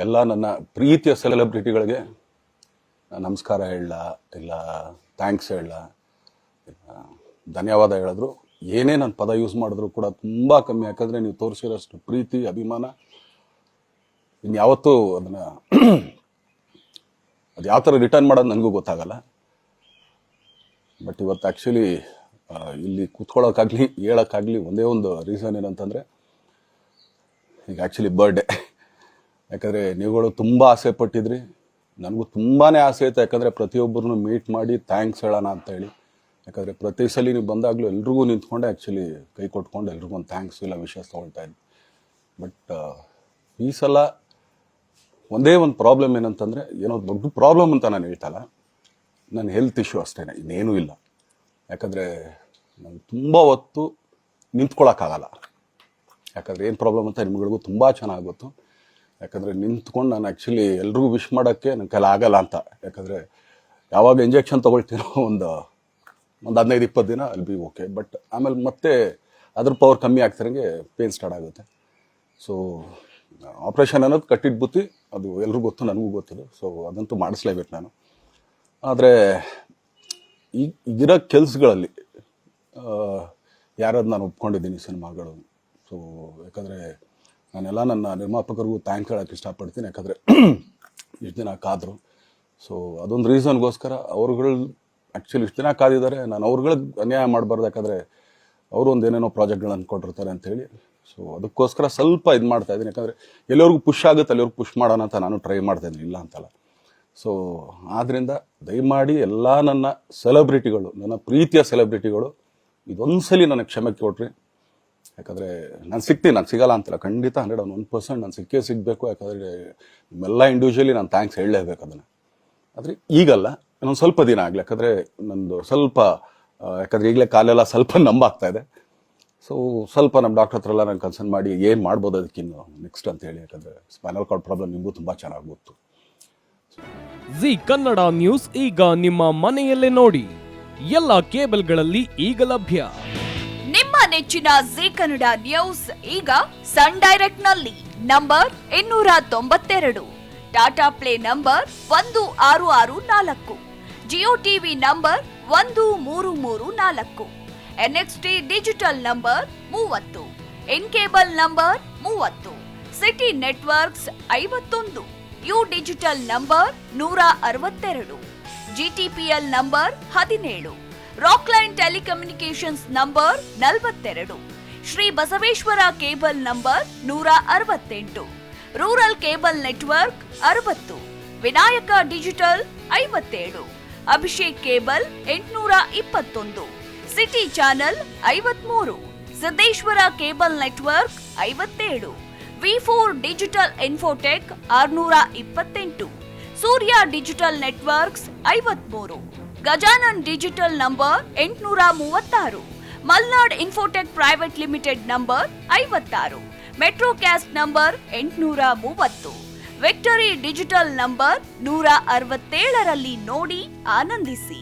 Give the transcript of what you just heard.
ಎಲ್ಲ ನನ್ನ ಪ್ರೀತಿಯ ಸೆಲೆಬ್ರಿಟಿಗಳಿಗೆ ನಮಸ್ಕಾರ ಹೇಳಲ್ಲ, ಇಲ್ಲ ಥ್ಯಾಂಕ್ಸ್ ಹೇಳಲ್ಲ, ಧನ್ಯವಾದ ಹೇಳಿದ್ರು ಏನೇ ನನ್ನ ಪದ ಯೂಸ್ ಮಾಡಿದ್ರು ಕೂಡ ತುಂಬ ಕಮ್ಮಿ. ಯಾಕಂದರೆ ನೀವು ತೋರಿಸಿರೋಷ್ಟು ಪ್ರೀತಿ ಅಭಿಮಾನ ಇನ್ಯಾವತ್ತೂ ಅದನ್ನು ಅದು ಯಾವ ಥರ ರಿಟರ್ನ್ ಮಾಡೋದು ನನಗೂ ಗೊತ್ತಾಗಲ್ಲ. ಬಟ್ ಇವತ್ತು ಆ್ಯಕ್ಚುಲಿ ಇಲ್ಲಿ ಕೂತ್ಕೊಳ್ಳೋಕ್ಕಾಗಲಿ ಹೇಳೋಕ್ಕಾಗಲಿ ಒಂದೇ ಒಂದು ರೀಸನ್ ಏನಂತಂದರೆ, ಈಗ ಆ್ಯಕ್ಚುಲಿ ಬರ್ಡೇ. ಯಾಕಂದರೆ ನೀವುಗಳು ತುಂಬ ಆಸೆ ಪಟ್ಟಿದ್ರಿ, ನನಗೂ ತುಂಬಾ ಆಸೆ ಇತ್ತು. ಯಾಕಂದರೆ ಪ್ರತಿಯೊಬ್ಬರನ್ನು ಮೀಟ್ ಮಾಡಿ ಥ್ಯಾಂಕ್ಸ್ ಹೇಳೋಣ ಅಂತ ಹೇಳಿ. ಯಾಕಂದರೆ ಪ್ರತಿ ಸಲ ನೀವು ಬಂದಾಗಲೂ ಎಲ್ರಿಗೂ ನಿಂತ್ಕೊಂಡೆ ಆ್ಯಕ್ಚುಲಿ ಕೈ ಕೊಟ್ಕೊಂಡು ಎಲ್ರಿಗೂ ಒಂದು ಥ್ಯಾಂಕ್ಸ್ ಇಲ್ಲ ವಿಷಯ ತೊಗೊಳ್ತಾ ಇದ್ದೆ. ಬಟ್ ಈ ಸಲ ಒಂದೇ ಒಂದು ಪ್ರಾಬ್ಲಮ್ ಏನಂತಂದರೆ, ಏನೋ ದೊಡ್ಡ ಪ್ರಾಬ್ಲಮ್ ಅಂತ ನಾನು ಹೇಳ್ತಲ್ಲ, ನನ್ನ ಹೆಲ್ತ್ ಇಶ್ಯೂ ಅಷ್ಟೇ, ಇನ್ನೇನೂ ಇಲ್ಲ. ಯಾಕಂದರೆ ನಾನು ತುಂಬ ಹೊತ್ತು ನಿಂತ್ಕೊಳ್ಳೋಕ್ಕಾಗಲ್ಲ. ಯಾಕಂದರೆ ಏನು ಪ್ರಾಬ್ಲಮ್ ಅಂತ ನಿಮ್ಗಳಿಗೂ ತುಂಬ ಚೆನ್ನಾಗಿ ಗೊತ್ತು. ಯಾಕಂದರೆ ನಿಂತ್ಕೊಂಡು ನಾನು ಆ್ಯಕ್ಚುಲಿ ಎಲ್ರಿಗೂ ವಿಶ್ ಮಾಡೋಕ್ಕೆ ನನ್ನ ಕೈಲಿ ಆಗಲ್ಲ ಅಂತ. ಯಾಕಂದರೆ ಯಾವಾಗ ಇಂಜೆಕ್ಷನ್ ತೊಗೊಳ್ತೀನೋ ಒಂದು 15-20 ದಿನ ಅಲ್ಲಿ ಬಿ ಓಕೆ. ಬಟ್ ಆಮೇಲೆ ಮತ್ತೆ ಅದ್ರ ಪವರ್ ಕಮ್ಮಿ ಆಗ್ತಿರಂಗೆ ಪೇನ್ ಸ್ಟಾರ್ಟ್ ಆಗುತ್ತೆ. ಸೊ ಆಪ್ರೇಷನ್ ಅನ್ನೋದು ಕಟ್ಟಿಟ್ಟು ಬುತ್ತಿ, ಅದು ಎಲ್ರಿಗೂ ಗೊತ್ತು, ನನಗೂ ಗೊತ್ತಿದೆ. ಸೊ ಅದಂತೂ ಮಾಡಿಸ್ಲೇಬೇಕು ನಾನು. ಆದರೆ ಈಗಿರೋ ಕೆಲಸಗಳಲ್ಲಿ ಯಾರಾದ್ರು ನಾನು ಒಪ್ಕೊಂಡಿದ್ದೀನಿ ಸಿನಿಮಾಗಳು. ಸೊ ಯಾಕಂದರೆ ನಾನೆಲ್ಲ ನನ್ನ ನಿರ್ಮಾಪಕರಿಗೂ ಥ್ಯಾಂಕ್ ಹೇಳೋಕ್ಕೆ ಇಷ್ಟಪಡ್ತೀನಿ. ಯಾಕಂದರೆ ಇಷ್ಟು ದಿನ ಕಾದರು. ಸೊ ಅದೊಂದು ರೀಸನ್ಗೋಸ್ಕರ ಅವ್ರುಗಳು ಆ್ಯಕ್ಚುಲಿ ಇಷ್ಟು ದಿನ ಕಾದಿದ್ದಾರೆ. ನಾನು ಅವ್ರುಗಳಿಗೆ ಅನ್ಯಾಯ ಮಾಡಬಾರ್ದು. ಯಾಕಂದರೆ ಅವರು ಒಂದು ಏನೇನೋ ಪ್ರಾಜೆಕ್ಟ್ಗಳನ್ನು ಕೊಟ್ಟಿರ್ತಾರೆ ಅಂಥೇಳಿ. ಸೊ ಅದಕ್ಕೋಸ್ಕರ ಸ್ವಲ್ಪ ಇದು ಮಾಡ್ತಾಯಿದ್ದೀನಿ. ಯಾಕಂದರೆ ಎಲ್ಲಿವರೆಗೂ ಪುಷ್ ಆಗುತ್ತೆ ಅಲ್ಲಿವರೆಗೂ ಪುಷ್ ಮಾಡೋಣ ಅಂತ ನಾನು ಟ್ರೈ ಮಾಡ್ತಾಯಿದ್ದೀನಿ, ಇಲ್ಲ ಅಂತಲ್ಲ. ಸೊ ಆದ್ದರಿಂದ ದಯಮಾಡಿ ಎಲ್ಲ ನನ್ನ ಸೆಲೆಬ್ರಿಟಿಗಳು, ನನ್ನ ಪ್ರೀತಿಯ ಸೆಲೆಬ್ರಿಟಿಗಳು, ಇದೊಂದು ಸಲ ನನಗೆ ಕ್ಷಮೆ ಕೊಟ್ರಿ. ಯಾಕಂದರೆ ನಾನು ಸಿಗ್ತೀನಿ, ನಾನು ಸಿಗಲ್ಲ ಅಂತಲ್ಲ, ಖಂಡಿತ 101% ನಾನು ಸಿಕ್ಕೇ ಸಿಗಬೇಕು. ಯಾಕಂದರೆ ನಿಮ್ಮೆಲ್ಲ ಇಂಡಿವಿಜುವಲಿ ನಾನು ಥ್ಯಾಂಕ್ಸ್ ಹೇಳಲೇಬೇಕು ಅದನ್ನು. ಆದರೆ ಈಗಲ್ಲ, ಇನ್ನೊಂದು ಸ್ವಲ್ಪ ದಿನ ಆಗಲಿ. ಯಾಕಂದರೆ ನಂದು ಸ್ವಲ್ಪ ಯಾಕಂದರೆ ಈಗಲೇ ಕಾಲೆಲ್ಲ ಸ್ವಲ್ಪ ನಂಬಾಗ್ತಾ ಇದೆ. ಸೊ ಸ್ವಲ್ಪ ನಮ್ಮ ಡಾಕ್ಟರ್ ಹತ್ರ ಎಲ್ಲ ನಾನು ಕನ್ಸರ್ನ್ ಮಾಡಿ ಏನು ಮಾಡ್ಬೋದು ಅದಕ್ಕಿನ್ನು ನೆಕ್ಸ್ಟ್ ಅಂತ ಹೇಳಿ. ಯಾಕಂದರೆ ಸ್ಪೈನಲ್ ಕಾರ್ಡ್ ಪ್ರಾಬ್ಲಮ್ ನಿಮಗೂ ತುಂಬ ಚೆನ್ನಾಗಿ ಗೊತ್ತು. ಜಿ ಕನ್ನಡ ನ್ಯೂಸ್ ಈಗ ನಿಮ್ಮ ಮನೆಯಲ್ಲೇ ನೋಡಿ. ಎಲ್ಲ ಕೇಬಲ್ಗಳಲ್ಲಿ ಈಗ ಲಭ್ಯ. ನಿಮ್ಮ ನೆಚ್ಚಿನ ಜಿ ಕನ್ನಡ ನ್ಯೂಸ್ ಈಗ ಸನ್ ಡೈರೆಕ್ಟ್ ನಲ್ಲಿ number 292, Tata play number 1664, Jio TV number 1334, NXT digital number 30, in cable number 30, city networks 51, U digital number 162, GTPL number 17, Rockline telecommunications number 42, Shri Basaveshwara cable number 168, rural cable network 60, Vinayaka digital 57, Abhishek cable 821, city channel 53, Siddeshwara cable network 57, V4 digital Infotech 628, Surya digital networks 53, Gajanan digital number 836, Malnad infotech private limited number 56, metrocast number 830, victory digital number 167ರಲ್ಲಿ ನೋಡಿ ಆನಂದಿಸಿ.